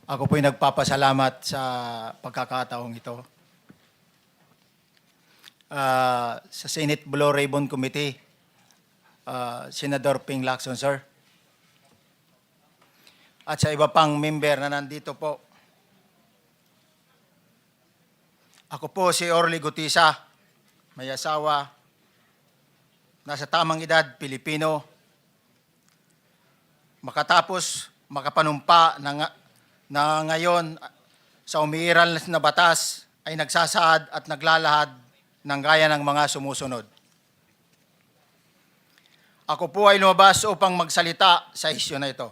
Ako po'y nagpapasalamat sa pagkakataong ito. Sa Senate Blue Ribbon Committee, Senador Ping Lacson, sir. At sa iba pang member na nandito po. Ako po si Orly Gutisa, may asawa, nasa tamang edad, Pilipino, makatapos makapanumpa na ngayon sa umiiral na batas ay nagsasaad at naglalahad ng gaya ng mga sumusunod. Ako po ay lumabas upang magsalita sa isyu na ito.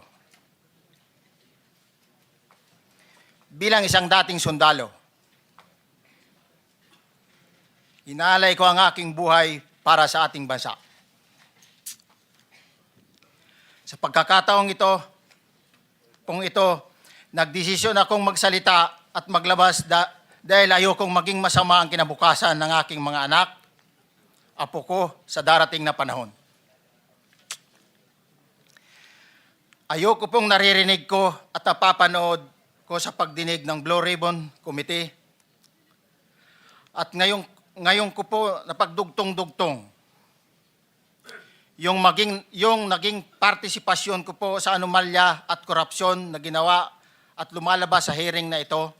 Bilang isang dating sundalo, inaalay ko ang aking buhay para sa ating bansa. Sa pagkakataong ito, nagdesisyon akong magsalita at maglabas dahil ayokong maging masama ang kinabukasan ng aking mga anak, apo ko sa darating na panahon. Ayoko pong naririnig ko at napapanood ko sa pagdinig ng Blue Ribbon Committee at ngayon ko po napagdugtong-dugtong yung naging partisipasyon ko po sa anomalya at korupsyon na ginawa at lumalabas sa hearing na ito.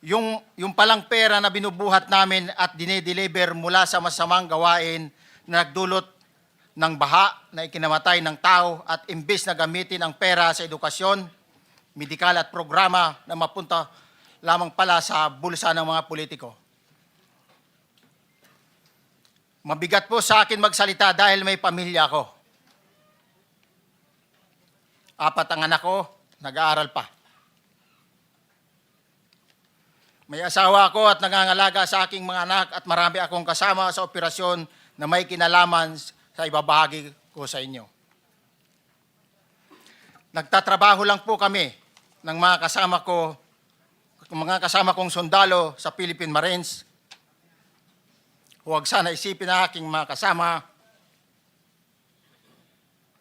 Yung palang pera na binubuhat namin at dinideliver mula sa masamang gawain na nagdulot ng baha na ikinamatay ng tao at imbes na gamitin ang pera sa edukasyon, medikal at programa na mapunta lamang pala sa bulsa ng mga politiko. Mabigat po sa akin magsalita dahil may pamilya ko. 4 ang anak ko, nag-aaral pa. May asawa ako at nangangalaga sa aking mga anak at marami akong kasama sa operasyon na may kinalaman sa ibabahagi ko sa inyo. Nagtatrabaho lang po kami ng mga kasama kong sundalo sa Philippine Marines. Huwag sana isipin na aking mga kasama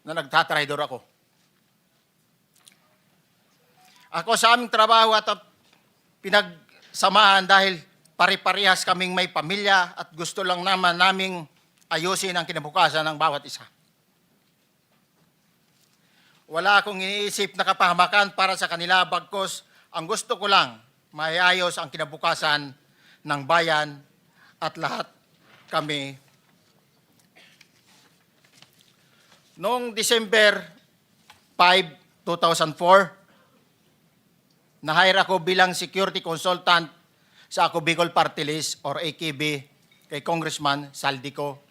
na nagtatraidor ako. Ako sa aming trabaho at pinagsamahan dahil pare-parehas kaming may pamilya at gusto lang naman naming ayusin ang kinabukasan ng bawat isa. Wala akong iniisip na kapahamakan para sa kanila, bagkus ang gusto ko lang maiayos ang kinabukasan ng bayan at lahat kami. Noong December 5, 2004, na-hire ako bilang security consultant sa Ako Bicol Party List or AKB kay Congressman Saldico.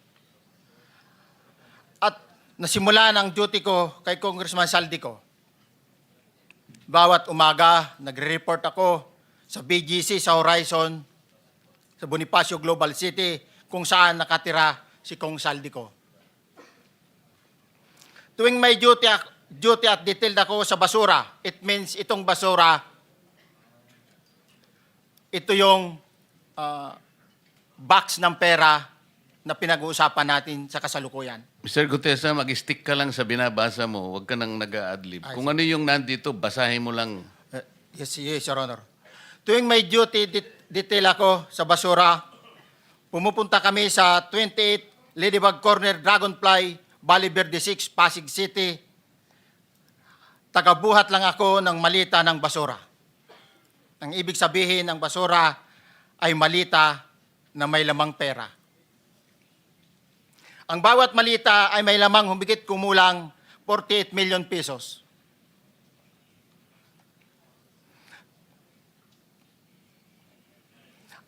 At nasimula ng duty ko kay Congressman Saldico. Bawat umaga, nagre-report ako sa BGC sa Horizon, sa Bonifacio Global City, kung saan nakatira si Kong Saldico. Tuwing may duty at detailed ako sa basura, it means itong basura, ito yung box ng pera na pinag-uusapan natin sa kasalukuyan. Mr. Gutesa, mag-stick ka lang sa binabasa mo. Huwag ka nang nag-a-adlib. Kung ano yung nandito, basahin mo lang. Yes, Your Honor. Tuwing may duty detail ako sa basura, pumupunta kami sa 28 Ladybug Corner, Dragonfly, Valle Verde 6, Pasig City. Tagabuhat lang ako ng malita ng basura. Ang ibig sabihin ng basura ay malita na may lamang pera. Ang bawat malita ay may lamang humigit kumulang 48 million pesos.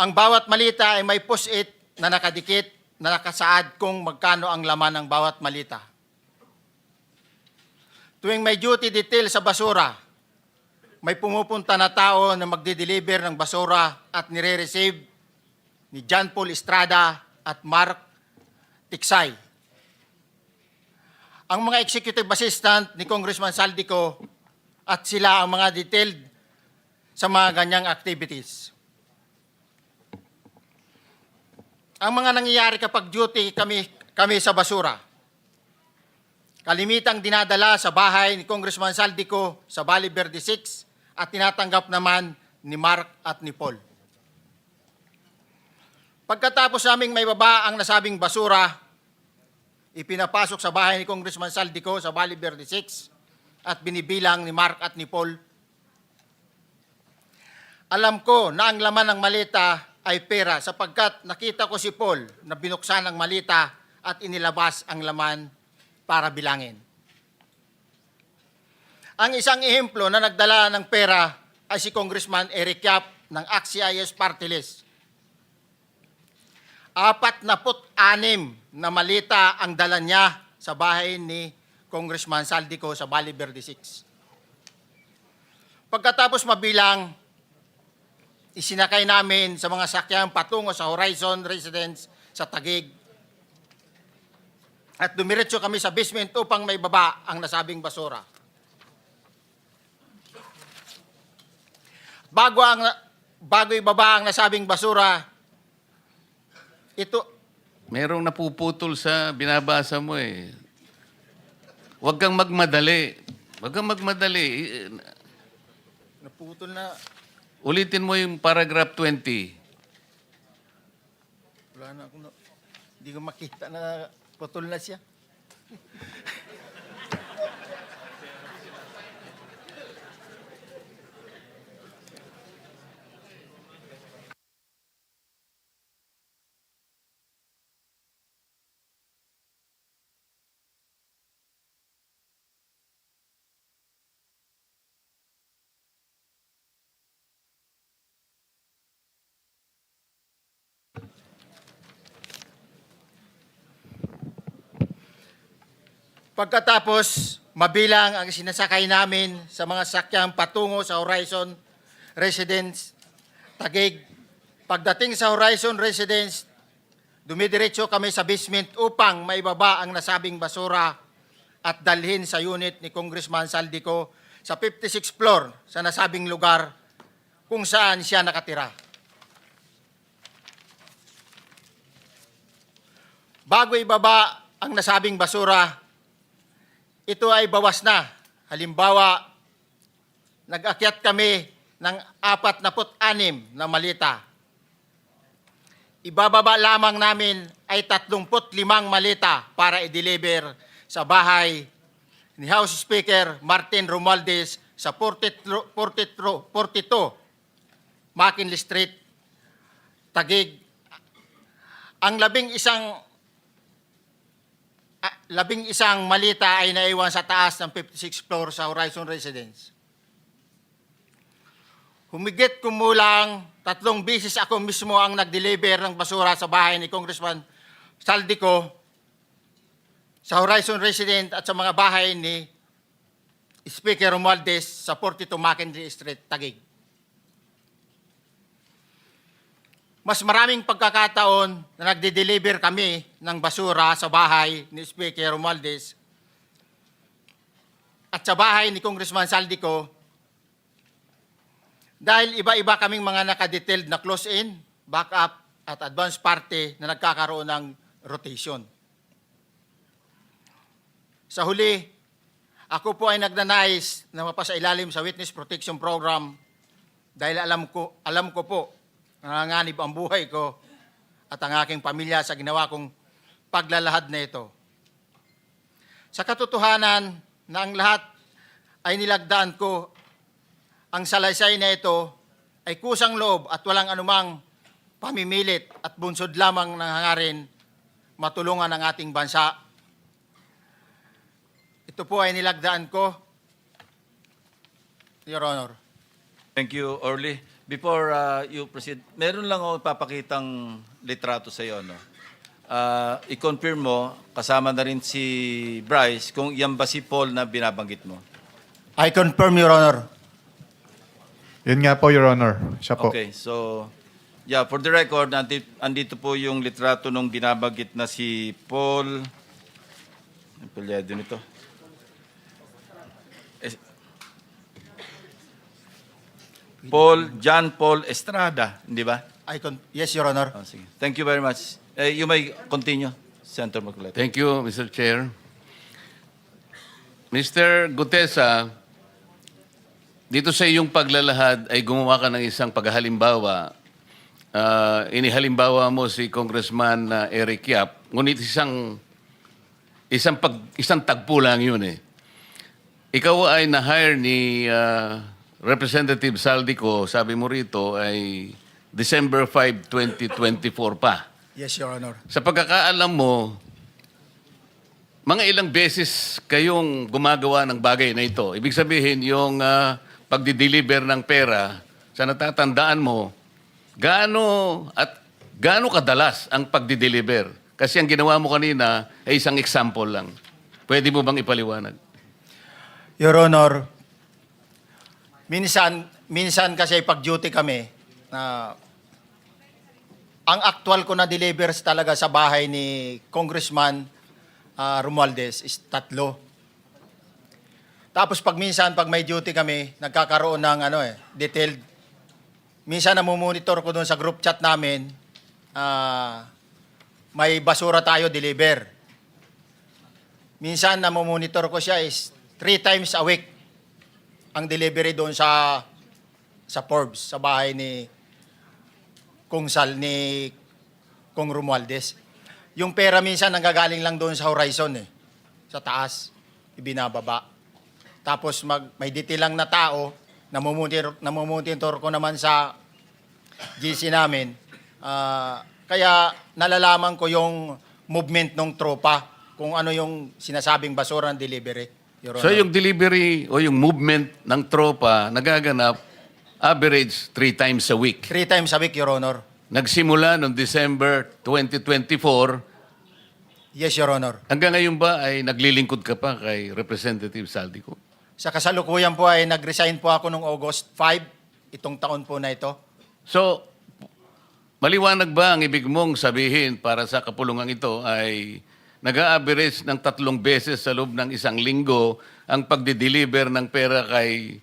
Ang bawat malita ay may post-it na nakadikit na nakasaad kung magkano ang laman ng bawat malita. Tuwing may duty detail sa basura, may pumupunta na tao na magde-deliver ng basura at nire-receive ni John Paul Estrada at Mark Tiksay. Ang mga executive assistant ni Congressman Saldico at sila ang mga detailed sa mga ganyang activities. Ang mga nangyayari kapag duty kami sa basura, kalimitang dinadala sa bahay ni Congressman Saldico sa Valle Verde 6 at tinatanggap naman ni Mark at ni Paul. Pagkatapos naming may baba ang nasabing basura, ipinapasok sa bahay ni Congressman Saldico sa Valle Verde 6 at binibilang ni Mark at ni Paul. Alam ko na ang laman ng malita ay pera sapagkat nakita ko si Paul na binuksan ang malita at inilabas ang laman para bilangin. Ang isang ehemplo na nagdala ng pera ay si Congressman Eric Yap ng AXIS Party List. 46 na malita ang dala niya sa bahay ni Congressman Saldico sa Valle Verde 6. Pagkatapos mabilang, isinakay namin sa mga sakyan patungo sa Horizon Residence sa Taguig. At dumiretso kami sa basement upang may baba ang nasabing basura. Bago ibaba ang nasabing basura, ito, Merong napuputol sa binabasa mo eh. Huwag kang magmadali. Huwag kang magmadali. naputol na, Ulitin mo yung paragraph 20. wala na akong, hindi ko makita na putol na siya. Pagkatapos, mabilang ang sinasakay namin sa mga sakyang patungo sa Horizon Residence, Taguig. Pagdating sa Horizon Residence, dumidiretso kami sa basement upang maibaba ang nasabing basura at dalhin sa unit ni Congressman Saldico sa 56th floor sa nasabing lugar kung saan siya nakatira. Bago ibaba ang nasabing basura, ito ay bawas na. Halimbawa, nag-akyat kami ng 46 na malita. Ibababa lamang namin ay 35 malita para i-deliver sa bahay ni House Speaker Martin Romualdez sa 42 McKinley Street, Taguig. Ang labing isang malita ay naiwan sa taas ng 56th floor sa Horizon Residence. Humigit kumulang 3 beses ako mismo ang nag-deliver ng basura sa bahay ni Congressman Saldico sa Horizon Residence at sa mga bahay ni Speaker Romualdez sa 42 McKinley Street, Taguig. Mas maraming pagkakataon na nagde-deliver kami ng basura sa bahay ni Speaker Romualdez at sa bahay ni Congressman Saldico dahil iba-iba kaming mga nakadetailed na close-in, backup at advance party na nagkakaroon ng rotation. Sa huli, ako po ay nagnanais na mapasailalim sa Witness Protection Program dahil alam ko po nanganganib ang buhay ko at ang aking pamilya sa ginawa kong paglalahad na ito. Sa katotohanan na ang lahat ay nilagdaan ko, ang salaysay na ito ay kusang loob at walang anumang pamimilit at bunsod lamang ng hangarin matulungan ang ating bansa. Ito po ay nilagdaan ko, Your Honor. Thank you, Orly. Before you proceed, meron lang ako ipapakitang litrato sa iyo. No? I-confirm mo, kasama na rin si Bryce, kung yan ba si Paul na binabanggit mo. I confirm, Your Honor. Yun nga po, Your Honor. Siya po. Okay, so, yeah, for the record, andito po yung litrato nung binabanggit na si Paul. Ang pulyado nito. John Paul Estrada, hindi ba? Yes, Your Honor. Oh, sige. Thank you very much. You may continue, Senator Marcoleta. Thank you, Mr. Chair. Mr. Gutesa, dito sa iyong paglalahad ay gumawa ka ng isang paghalimbawa. Inihalimbawa mo si Congressman Eric Yap, ngunit isang tagpo lang yun eh. Ikaw ay na-hire ni Representative Saldico, sabi mo rito, ay December 5, 2024 pa. Yes, Your Honor. Sa pagkakaalam mo, mga ilang beses kayong gumagawa ng bagay na ito. Ibig sabihin, yung pagdi-deliver ng pera, sa natatandaan mo, gaano kadalas ang pagdi-deliver? Kasi ang ginawa mo kanina ay isang example lang. Pwede mo bang ipaliwanag? Your Honor, minsan kasi pag-duty kami, ang actual ko na delivers talaga sa bahay ni Congressman Romualdez is 3. Tapos pag may duty kami, nagkakaroon ng detailed. Minsan namumonitor ko doon sa group chat namin, may basura tayo deliver. Minsan namumonitor ko siya is 3 times a week ang delivery doon sa Forbes, sa bahay ni Kung Romualdez. Yung pera minsan nanggagaling lang doon sa horizon sa taas, ibinababa. Tapos may detail lang na tao, namumonitor ko naman sa GC namin. Kaya nalalaman ko yung movement ng tropa, kung ano yung sinasabing basura ng delivery. Your So Honor. yung delivery o yung movement ng tropa nagaganap average 3 times a week. 3 times a week, Your Honor. Nagsimula noong December 2024. Yes, Your Honor. Hanggang ngayon ba ay naglilingkod ka pa kay Representative Saldico? Sa kasalukuyan po ay nag-resign po ako noong August 5, itong taon po na ito. So, maliwanag ba ang ibig mong sabihin para sa kapulungan ito ay nag-a-average ng 3 beses sa loob ng isang linggo ang pagdi-deliver ng pera kay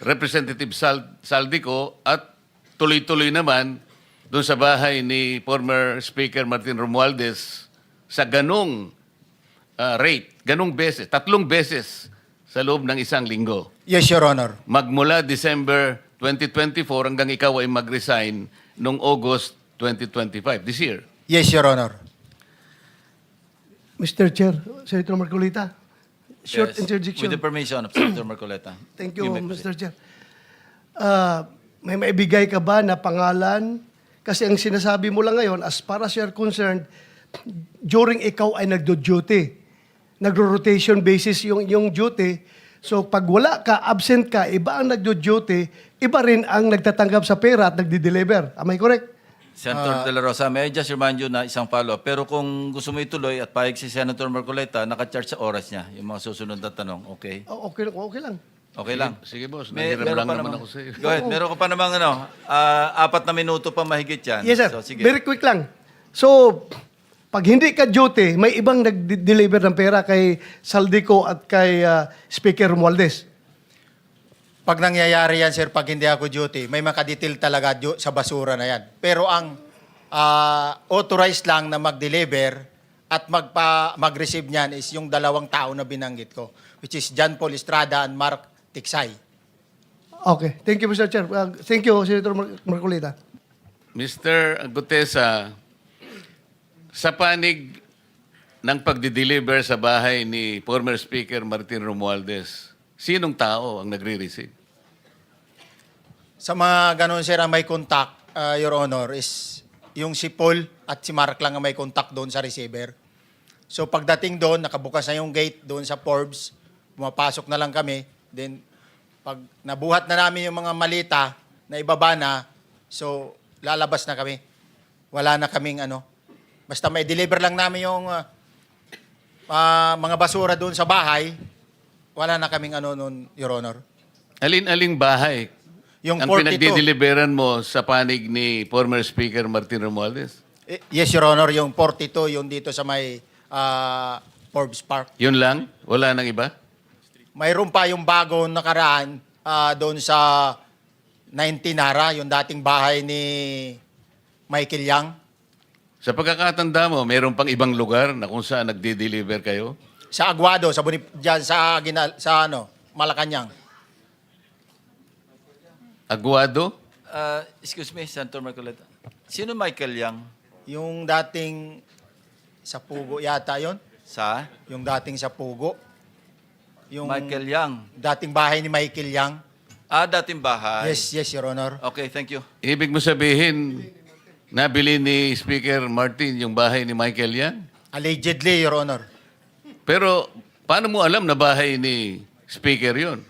Representative Saldico at tuloy-tuloy naman doon sa bahay ni former Speaker Martin Romualdez sa ganong rate, ganong beses, 3 beses sa loob ng isang linggo. Yes, Your Honor. Magmula December 2024 hanggang ikaw ay mag-resign noong August 2025, this year. Yes, Your Honor. Mr. Chair, Senator Marcolita, short Yes. interjection. With the permission of Senator Marcoleta. Thank you, may proceed. Mr. Chair. May maibigay ka ba na pangalan? Kasi ang sinasabi mo lang ngayon, as far as you're concerned, during ikaw ay nagdo-duty, nagro-rotation basis yung duty. So pag wala ka, absent ka, iba ang nagdo-duty, iba rin ang nagtatanggap sa pera at nagdi-deliver. Am I correct? Senator De La Rosa, may I just remind you na isang follow-up. Pero kung gusto mo ituloy at payag si Senator Marcoleta, naka-charge sa oras niya yung mga susunod na tanong. Okay? Okay lang. Okay lang. Sige, boss. May- Nahiram meron lang pa naman namang- ako sa iyo. Go ahead. Meron ka pa namang 4 na minuto pa mahigit yan. Yes, sir. So, sige. Very quick lang. So, pag hindi ka duty, may ibang nag-deliver ng pera kay Saldico at kay Speaker Romualdez. Pag nangyayari yan, sir, pag hindi ako duty, may makadetail talaga sa basura na yan. Pero ang authorized lang na mag-deliver at mag-receive niyan is yung 2 tao na binanggit ko, which is John Paul Estrada and Mark Tiksay. Okay. Thank you, Mr. Chair. Thank you, Senator Marcolita. Mr. Gutesa, sa panig ng pagdi-deliver sa bahay ni former Speaker Martin Romualdez, sinong tao ang nagre-receive? Sa mga ganun, sir, ang may contact, Your Honor, is yung si Paul at si Mark lang ang may contact doon sa receiver. So pagdating doon, nakabukas na yung gate doon sa Forbes, pumapasok na lang kami. Then pag nabuhat na namin yung mga malita na ibaba na, so lalabas na kami. Wala na kaming basta may deliver lang namin yung mga basura doon sa bahay, wala na kaming noon, Your Honor. Alin-aling bahay Yung ang 42. pinagdi-deliveran mo sa panig ni former Speaker Martin Romualdez? Yes, Your Honor, yung 42, yung dito sa may Forbes Park. Yun lang? Wala nang iba? Mayroon pa yung bagong nakaraan doon sa 19 Nara, yung dating bahay ni Michael Yang. Sa pagkakatanda mo, mayroon pang ibang lugar na kung saan nagdi-deliver kayo? sa Aguado, sa diyan sa sa Malacanang. Aguado? Excuse me, Senator Marcoleta. Sino Michael Yang? Yung dating sa Pugo yata 'yon. Sa? Yung dating sa Pugo. Yung Michael Yang. dating bahay ni Michael Yang. Dating bahay. Yes, Your Honor. Okay, thank you. Ibig mo sabihin, nabili ni Speaker Martin yung bahay ni Michael yan? Allegedly, Your Honor. Pero paano mo alam na bahay ni Speaker yon?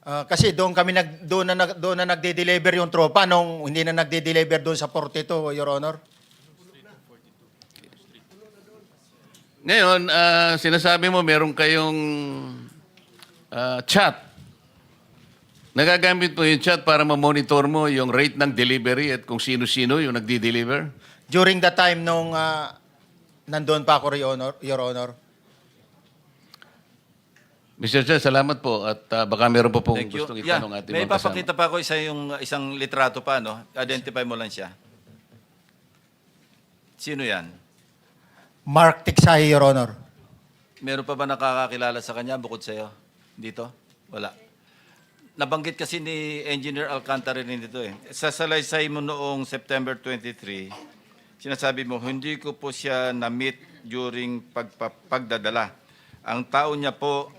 Kasi doon na nagde-deliver yung tropa nung hindi na nagde-deliver doon sa 42, Your Honor. Ngayon, sinasabi mo meron kayong chat. Nagagamit mo yung chat para ma-monitor mo yung rate ng delivery at kung sino-sino yung nagdi-deliver? During the time nung nandoon pa ako, Your Honor. Mr. Chair, salamat po at baka meron pa pong Thank you. gustong itanong ating May mga kasama. papakita pa ako isang litrato pa, no? Identify mo lang siya. Sino yan? Mark Tiksahi, Your Honor. Meron pa ba nakakakilala sa kanya bukod sa'yo? Dito? Wala. Nabanggit kasi ni Engineer Alcantara rin dito eh. Sa salaysay mo noong September 23, sinasabi mo, hindi ko po siya na-meet during pagdadala. Ang tao niya po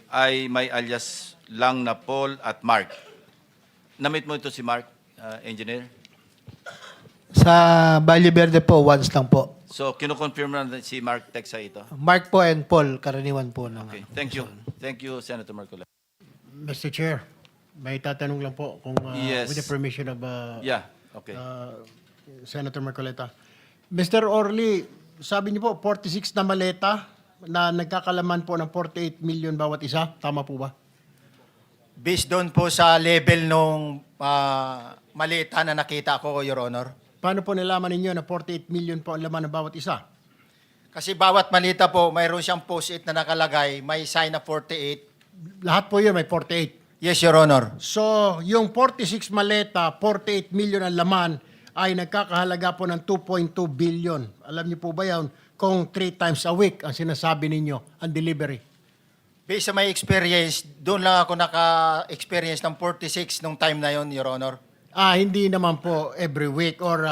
ay may alias lang na Paul at Mark. Na-meet mo ito si Mark, Engineer? Sa Valle Verde po, once lang po. So, kinukonfirm na si Mark Texa ito? Mark po and Paul, karaniwan po ng Okay, thank you. Thank you, Senator Marcola. Mr. Chair, may tatanong lang po kung Yes. with the permission of Yeah, okay. Senator Marcoleta. Mr. Orly, sabi niyo po 46 na maleta na nagkakalaman po ng 48 million bawat isa. Tama po ba? Based doon po sa level nung malita na nakita ko, Your Honor. Paano po nalaman ninyo na 48 million po ang laman ng bawat isa? Kasi bawat malita po, mayroon siyang post-it na nakalagay, may sign na 48. Lahat po yun may 48. Yes, Your Honor. So, yung 46 maleta, 48 million ang laman ay nagkakahalaga po ng 2.2 billion. Alam niyo po ba yan? Kung 3 times a week ang sinasabi ninyo, ang delivery. Based sa my experience, doon lang ako naka-experience ng 46 nung time na yon, Your Honor. Hindi naman po every week or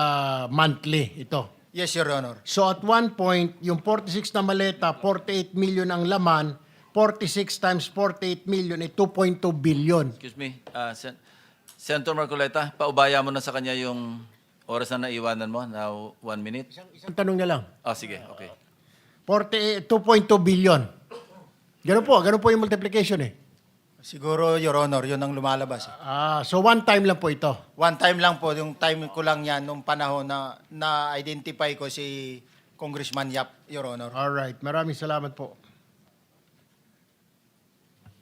monthly ito. Yes, Your Honor. So at one point, yung 46 na maleta, 48 million ang laman, 46 times 48 million ay 2.2 billion. Excuse me, Senator Marcoleta, paubaya mo na sa kanya yung oras na naiwanan mo, now 1 minute. Isang tanong na lang. Sige, okay. 2.2 billion. Ganun po yung multiplication eh. Siguro, Your Honor, yun ang lumalabas. So one time lang po ito. One time lang po, yung time ko lang yan, nung panahon na na-identify ko si Congressman Yap, Your Honor. Alright, maraming salamat po.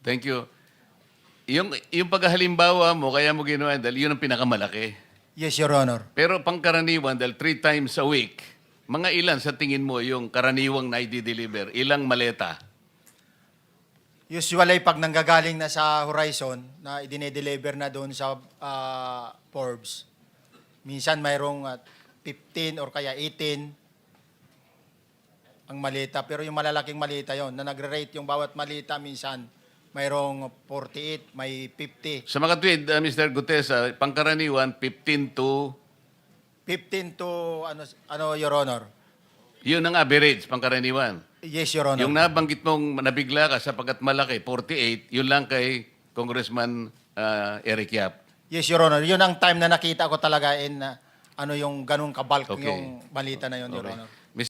Thank you. Yung paghalimbawa mo, kaya mo ginawa, dahil yun ang pinakamalaki. Yes, Your Honor. Pero pangkaraniwan, dahil 3 times a week, mga ilan sa tingin mo yung karaniwang na i-deliver? Ilang maleta? Usually, pag nanggagaling na sa Horizon, na idine-deliver na doon sa Forbes, minsan mayroong 15 or kaya 18 ang malita. Pero yung malalaking malita yon na nagre-rate yung bawat malita, minsan mayroong 48, may 50. Sa mga tweet, Mr. Gutes, pangkaraniwan, 15 to, Your Honor. yun ang average, pangkaraniwan. Yes, Your Honor. Yung nabanggit mong nabigla ka sapagkat malaki, 48, yun lang kay Congressman Eric Yap. Yes, Your Honor. Yun ang time na nakita ko talaga in yung ganung kabalk Okay. yung balita na yun, Your Okay. Honor.